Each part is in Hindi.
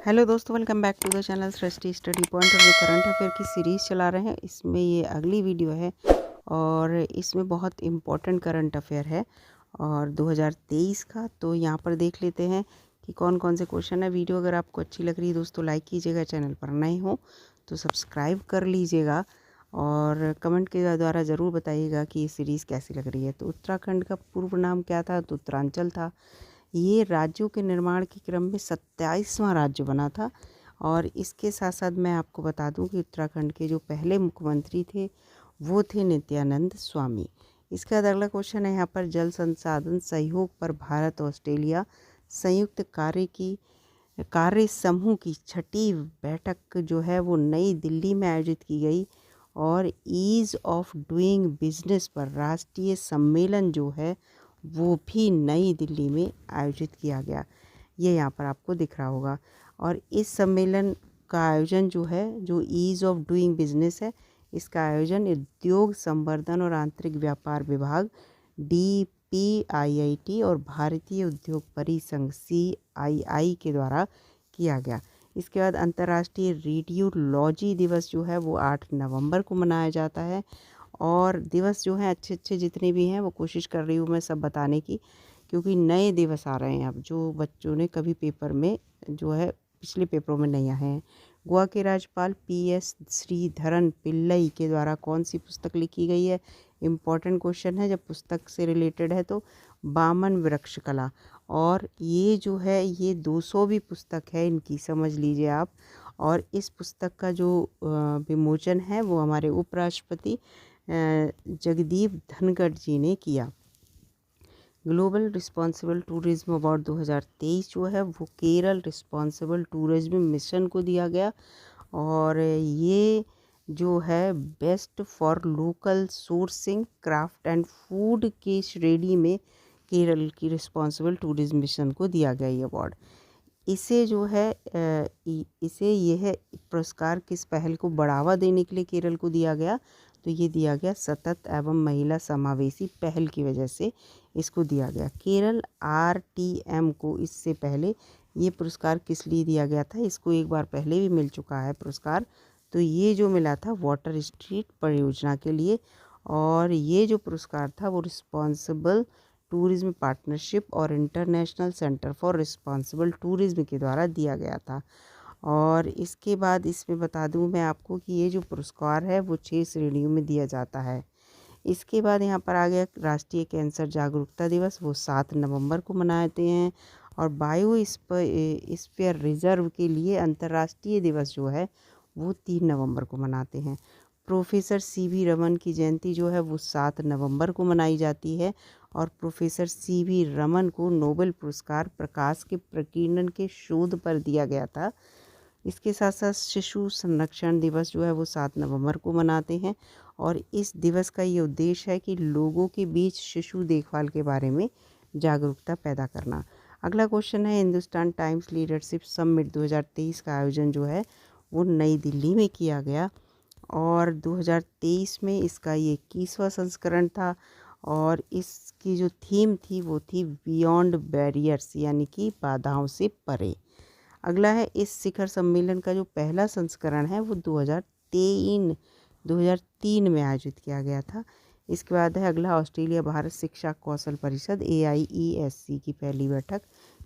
हेलो दोस्तों, welcome back to the channel Srishti study point. और जो करंट अफेयर की सीरीज़ चला रहे हैं, इसमें ये अगली वीडियो है और इसमें बहुत इम्पोर्टेंट करंट अफेयर है और 2023 का। तो यहाँ पर देख लेते हैं कि कौन कौन से क्वेश्चन है। वीडियो अगर आपको अच्छी लग रही है दोस्तों, लाइक कीजिएगा। चैनल पर नए हो तो सब्सक्राइब कर लीजिएगा और कमेंट के द्वारा ज़रूर बताइएगा कि ये सीरीज़ कैसी लग रही है। तो उत्तराखंड का पूर्व नाम क्या था? तो उत्तरांचल था। ये राज्यों के निर्माण के क्रम में 27वां राज्य बना था। और इसके साथ साथ मैं आपको बता दूं कि उत्तराखंड के जो पहले मुख्यमंत्री थे वो थे नित्यानंद स्वामी। इसके बाद अगला क्वेश्चन है यहाँ पर, जल संसाधन सहयोग पर भारत ऑस्ट्रेलिया संयुक्त कार्य समूह की छठी बैठक जो है वो नई दिल्ली में आयोजित की गई। और ईज़ ऑफ डूइंग बिजनेस पर राष्ट्रीय सम्मेलन जो है वो भी नई दिल्ली में आयोजित किया गया। ये यहाँ पर आपको दिख रहा होगा। और इस सम्मेलन का आयोजन जो है, जो ईज़ ऑफ डूइंग बिजनेस है, इसका आयोजन उद्योग संवर्धन और आंतरिक व्यापार विभाग DPIIT और भारतीय उद्योग परिसंघ CII के द्वारा किया गया। इसके बाद अंतर्राष्ट्रीय रेडियोलॉजी दिवस जो है वो 8 नवंबर को मनाया जाता है। और दिवस जो हैं अच्छे अच्छे जितने भी हैं वो कोशिश कर रही हूँ मैं सब बताने की, क्योंकि नए दिवस आ रहे हैं अब जो बच्चों ने कभी पेपर में जो है पिछले पेपरों में नहीं आए हैं। गोवा के राज्यपाल PS श्रीधरन पिल्लई के द्वारा कौन सी पुस्तक लिखी गई है? इम्पॉर्टेंट क्वेश्चन है जब पुस्तक से रिलेटेड है तो। बामन वृक्ष कला। और ये जो है ये 200वीं पुस्तक है इनकी, समझ लीजिए आप। और इस पुस्तक का जो विमोचन है वो हमारे उपराष्ट्रपति जगदीप धनखड़ जी ने किया। ग्लोबल रिस्पॉन्सिबल टूरिज्म अवार्ड 2023 जो है वो केरल रिस्पॉन्सिबल टूरिज्म मिशन को दिया गया। और ये जो है best for local sourcing craft and food की श्रेणी में केरल की रिस्पॉन्सिबल टूरिज्म मिशन को दिया गया ये अवार्ड। इसे जो है इसे यह पुरस्कार किस पहल को बढ़ावा देने के लिए केरल को दिया गया? तो ये दिया गया सतत एवं महिला समावेशी पहल की वजह से इसको दिया गया। केरल RTM को इससे पहले ये पुरस्कार किस लिए दिया गया था? इसको एक बार पहले भी मिल चुका है पुरस्कार। तो ये जो मिला था वाटर स्ट्रीट परियोजना के लिए। और ये जो पुरस्कार था वो रिस्पॉन्सिबल टूरिज्म पार्टनरशिप और international centre for responsible tourism के द्वारा दिया गया था। और इसके बाद इसमें बता दूं मैं आपको कि ये जो पुरस्कार है वो 6 श्रेणियों में दिया जाता है। इसके बाद यहाँ पर आ गया राष्ट्रीय कैंसर जागरूकता दिवस, वो 7 नवंबर को मनाते हैं। और बायोस्फीयर रिजर्व के लिए अंतर्राष्ट्रीय दिवस जो है वो 3 नवंबर को मनाते हैं। प्रोफेसर CV रमन की जयंती जो है वो 7 नवंबर को मनाई जाती है। और प्रोफेसर CV रमन को नोबेल पुरस्कार प्रकाश के प्रकीर्णन के शोध पर दिया गया था। इसके साथ साथ शिशु संरक्षण दिवस जो है वो 7 नवंबर को मनाते हैं। और इस दिवस का ये उद्देश्य है कि लोगों के बीच शिशु देखभाल के बारे में जागरूकता पैदा करना। अगला क्वेश्चन है, हिंदुस्तान टाइम्स लीडरशिप समिट 2023 का आयोजन जो है वो नई दिल्ली में किया गया। और 2023 में इसका ये 21वां संस्करण था। और इसकी जो थीम थी वो थी बियॉन्ड बैरियर्स, यानी कि बाधाओं से परे। अगला है, इस शिखर सम्मेलन का जो पहला संस्करण है वो 2003 में आयोजित किया गया था। इसके बाद है अगला, ऑस्ट्रेलिया भारत शिक्षा कौशल परिषद AIESC की पहली बैठक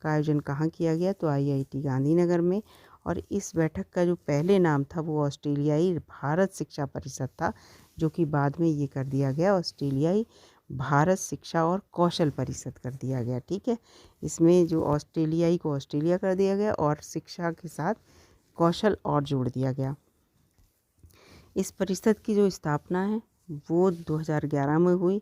का आयोजन कहाँ किया गया? तो IIT गांधीनगर में। और इस बैठक का जो पहले नाम था वो ऑस्ट्रेलियाई भारत शिक्षा परिषद था, जो कि बाद में ये कर दिया गया ऑस्ट्रेलियाई भारत शिक्षा और कौशल परिषद कर दिया गया। ठीक है, इसमें जो ऑस्ट्रेलियाई को ऑस्ट्रेलिया कर दिया गया और शिक्षा के साथ कौशल और जोड़ दिया गया। इस परिषद की जो स्थापना है वो 2011 में हुई।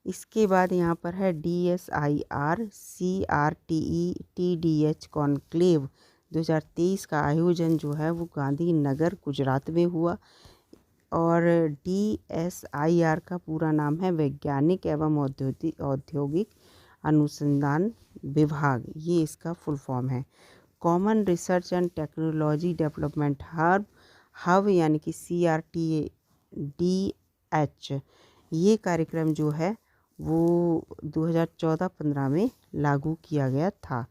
इसके बाद यहाँ पर है DSIR CRTE TDH कॉन्क्लेव 2023 का आयोजन जो है वो गांधीनगर गुजरात में हुआ। और DSIR का पूरा नाम है वैज्ञानिक एवं औद्योगिक अनुसंधान विभाग, ये इसका फुल फॉर्म है। Common research and technology development hub यानी कि CRTDH, ये कार्यक्रम जो है वो 2014-15 में लागू किया गया था।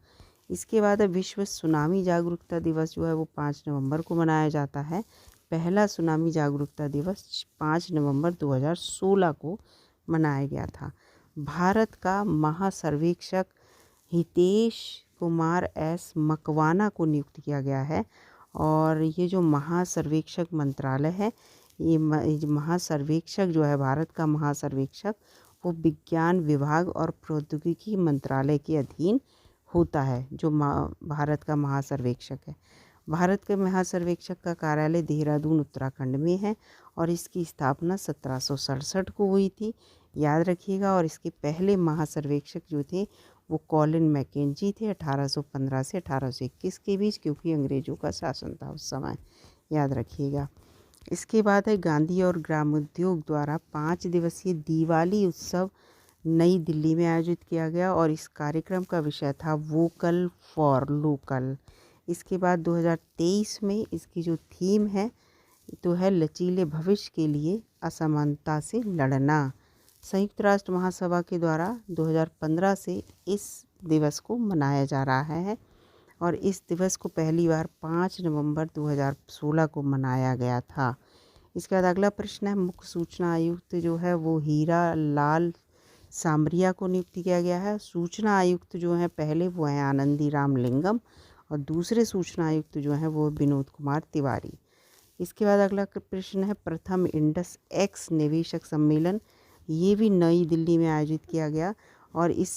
इसके बाद है विश्व सुनामी जागरूकता दिवस जो है वो 5 नवंबर को मनाया जाता है। पहला सुनामी जागरूकता दिवस 5 नवंबर 2016 को मनाया गया था। भारत का महासर्वेक्षक हितेश कुमार एस मकवाना को नियुक्त किया गया है। और ये जो महासर्वेक्षक मंत्रालय है, ये महासर्वेक्षक जो है, भारत का महासर्वेक्षक, वो विज्ञान विभाग और प्रौद्योगिकी मंत्रालय के अधीन होता है, जो भारत का महासर्वेक्षक है। भारत के महासर्वेक्षक का कार्यालय देहरादून उत्तराखंड में है और इसकी स्थापना 1767 को हुई थी, याद रखिएगा। और इसके पहले महासर्वेक्षक जो थे वो कॉलिन मैकेंजी थे, 1815 से 1821 के बीच, क्योंकि अंग्रेज़ों का शासन था उस समय, याद रखिएगा। इसके बाद है गांधी और ग्रामोद्योग द्वारा 5 दिवसीय दिवाली उत्सव नई दिल्ली में आयोजित किया गया और इस कार्यक्रम का विषय था वोकल फॉर लोकल। इसके बाद 2023 में इसकी जो थीम है तो है लचीले भविष्य के लिए असमानता से लड़ना। संयुक्त राष्ट्र महासभा के द्वारा 2015 से इस दिवस को मनाया जा रहा है और इस दिवस को पहली बार 5 नवंबर 2016 को मनाया गया था। इसके बाद अगला प्रश्न है, मुख्य सूचना आयुक्त जो है वो हीरा लाल सामरिया को नियुक्त किया गया है। सूचना आयुक्त जो है पहले वो हैं आनंदी राम लिंगम और दूसरे सूचना आयुक्त जो हैं वो विनोद कुमार तिवारी। इसके बाद अगला प्रश्न है, प्रथम इंडस एक्स निवेशक सम्मेलन, ये भी नई दिल्ली में आयोजित किया गया और इस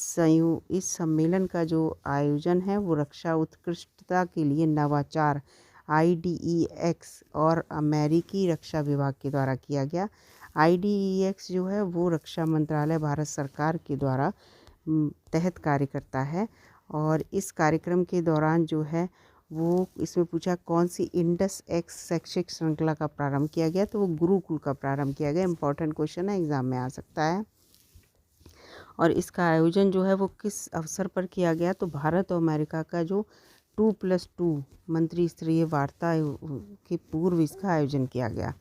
सम्मेलन का जो आयोजन है वो रक्षा उत्कृष्टता के लिए नवाचार IDEX और अमेरिकी रक्षा विभाग के द्वारा किया गया। IDEX जो है वो रक्षा मंत्रालय भारत सरकार के द्वारा तहत कार्य करता है और इस कार्यक्रम के दौरान जो है वो इसमें पूछा कौन सी इंडस एक्स शैक्षिक श्रृंखला का प्रारंभ किया गया, तो वो गुरुकुल का प्रारंभ किया गया। इंपॉर्टेंट क्वेश्चन है, एग्जाम में आ सकता है। और इसका आयोजन जो है वो किस अवसर पर किया गया, तो भारत और अमेरिका का जो 2+2 मंत्री स्तरीय वार्ता के पूर्व इसका आयोजन किया गया।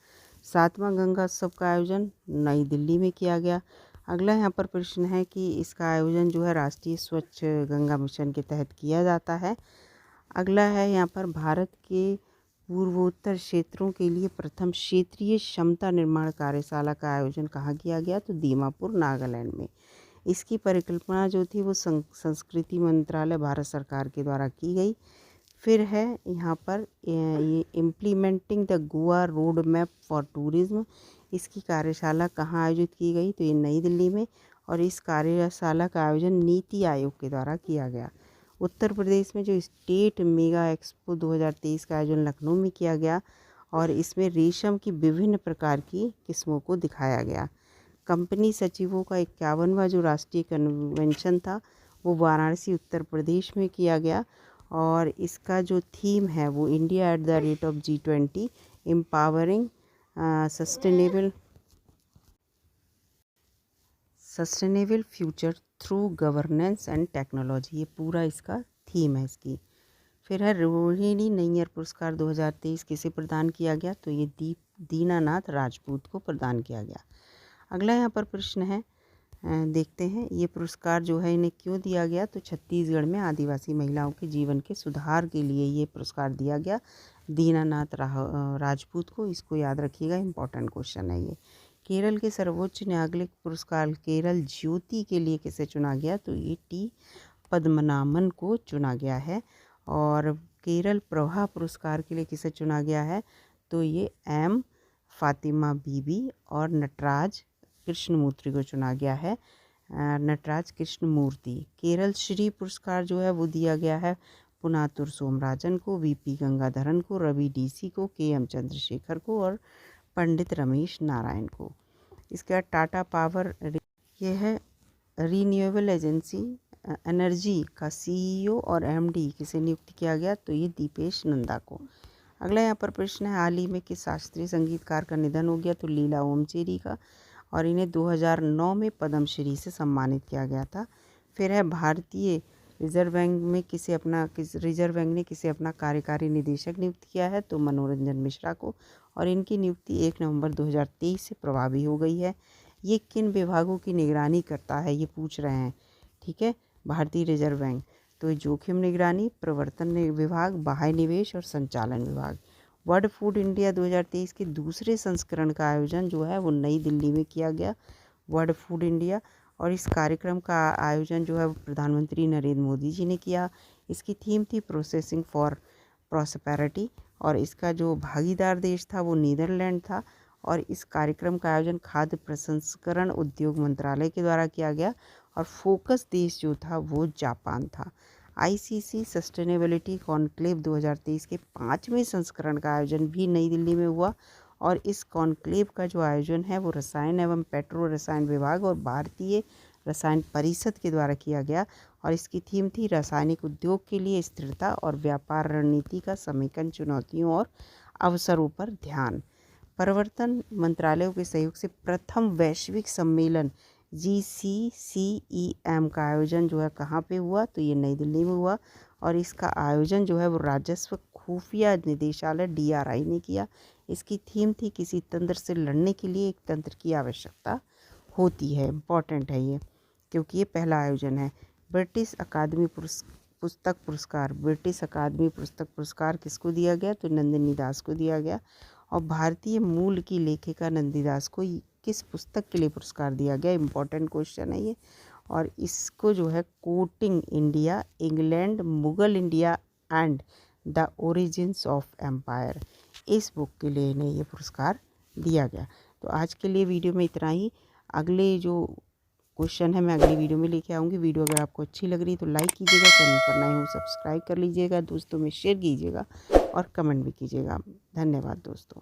7वां गंगा उत्सव का आयोजन नई दिल्ली में किया गया। अगला यहाँ पर प्रश्न है कि इसका आयोजन जो है राष्ट्रीय स्वच्छ गंगा मिशन के तहत किया जाता है। अगला है यहाँ पर भारत के पूर्वोत्तर क्षेत्रों के लिए प्रथम क्षेत्रीय क्षमता निर्माण कार्यशाला का आयोजन कहाँ किया गया, तो दीमापुर नागालैंड में। इसकी परिकल्पना जो थी वो संस्कृति मंत्रालय भारत सरकार के द्वारा की गई। फिर है यहाँ पर ये implementing the Goa road map for tourism, इसकी कार्यशाला कहाँ आयोजित की गई, तो ये नई दिल्ली में और इस कार्यशाला का आयोजन नीति आयोग के द्वारा किया गया। उत्तर प्रदेश में जो स्टेट मेगा एक्सपो 2023 का आयोजन लखनऊ में किया गया और इसमें रेशम की विभिन्न प्रकार की किस्मों को दिखाया गया। कंपनी सचिवों का 51वां जो राष्ट्रीय कन्वेंशन था वो वाराणसी उत्तर प्रदेश में किया गया और इसका जो थीम है वो India at the rate of G20 empowering sustainable future through governance and technology, ये पूरा इसका थीम है इसकी। फिर है रोहिणी नैयर पुरस्कार 2023 किसे प्रदान किया गया, तो ये दीनानाथ राजपूत को प्रदान किया गया। अगला यहाँ पर प्रश्न है, देखते हैं ये पुरस्कार जो है इन्हें क्यों दिया गया, तो छत्तीसगढ़ में आदिवासी महिलाओं के जीवन के सुधार के लिए ये पुरस्कार दिया गया दीनानाथ राजपूत को, इसको याद रखिएगा, इंपॉर्टेंट क्वेश्चन है ये। केरल के सर्वोच्च न्यायालयिक पुरस्कार केरल ज्योति के लिए किसे चुना गया, तो ये T पद्मनाभन को चुना गया है। और केरल प्रभा पुरस्कार के लिए किसे चुना गया है, तो ये M फातिमा बीबी और नटराज कृष्णमूर्ति को चुना गया है, नटराज कृष्णमूर्ति। केरल श्री पुरस्कार जो है वो दिया गया है पुनातुर सोमराजन को, VP गंगाधरन को, रवि DC को, KM चंद्रशेखर को और पंडित रमेश नारायण को। इसके बाद टाटा पावर, ये है रीन्यूएबल एनर्जी का CEO और MD किसे नियुक्त किया गया, तो ये दीपेश नंदा को। अगला यहाँ पर प्रश्न है, हाल ही में किस शास्त्रीय संगीतकार का निधन हो गया, तो लीला ओमचेरी का, और इन्हें 2009 में पद्मश्री से सम्मानित किया गया था। फिर है भारतीय रिजर्व बैंक ने किसे अपना कार्यकारी निदेशक नियुक्त किया है, तो मनोरंजन मिश्रा को, और इनकी नियुक्ति 1 नवंबर 2023 से प्रभावी हो गई है। ये किन विभागों की निगरानी करता है, ये पूछ रहे हैं, ठीक है, भारतीय रिजर्व बैंक। तो जोखिम निगरानी, प्रवर्तन विभाग, बाह्य निवेश और संचालन विभाग। वर्ल्ड फूड इंडिया 2023 के दूसरे संस्करण का आयोजन जो है वो नई दिल्ली में किया गया, वर्ल्ड फूड इंडिया। और इस कार्यक्रम का आयोजन जो है वो प्रधानमंत्री नरेंद्र मोदी जी ने किया। इसकी थीम थी प्रोसेसिंग फॉर प्रॉस्पेरिटी, और इसका जो भागीदार देश था वो नीदरलैंड था। और इस कार्यक्रम का आयोजन खाद्य प्रसंस्करण उद्योग मंत्रालय के द्वारा किया गया, और फोकस देश जो था वो जापान था। आईसीसी सस्टेनेबिलिटी कॉन्क्लेव 2023 के 5वें संस्करण का आयोजन भी नई दिल्ली में हुआ, और इस कॉन्क्लेव का जो आयोजन है वो रसायन एवं पेट्रो रसायन विभाग और भारतीय रसायन परिषद के द्वारा किया गया। और इसकी थीम थी रासायनिक उद्योग के लिए स्थिरता और व्यापार रणनीति का समेकन, चुनौतियों और अवसरों पर ध्यान। प्रवर्तन मंत्रालयों के सहयोग से प्रथम वैश्विक सम्मेलन GCCEM का आयोजन जो है कहाँ पे हुआ, तो ये नई दिल्ली में हुआ। और इसका आयोजन जो है वो राजस्व खुफिया निदेशालय DRI ने किया। इसकी थीम थी किसी तंत्र से लड़ने के लिए एक तंत्र की आवश्यकता होती है। इम्पॉर्टेंट है ये, क्योंकि ये पहला आयोजन है। ब्रिटिश अकादमी पुस्तक पुरस्कार, ब्रिटिश अकादमी पुस्तक पुरस्कार किसको दिया गया, तो नंदिनी दास को दिया गया। और भारतीय मूल की लेखिका नंदिनी दास को किस पुस्तक के लिए पुरस्कार दिया गया, इम्पॉर्टेंट क्वेश्चन है ये। और इसको जो है quoting India, England, Mughal India and the origins of empire, इस बुक के लिए इन्हें ये पुरस्कार दिया गया। तो आज के लिए वीडियो में इतना ही। अगले जो क्वेश्चन है मैं अगली वीडियो में लेके आऊँगी। वीडियो अगर आपको अच्छी लग रही तो लाइक कीजिएगा, चैनल पर नए हो सब्सक्राइब कर लीजिएगा, दोस्तों में शेयर कीजिएगा और कमेंट भी कीजिएगा। धन्यवाद दोस्तों।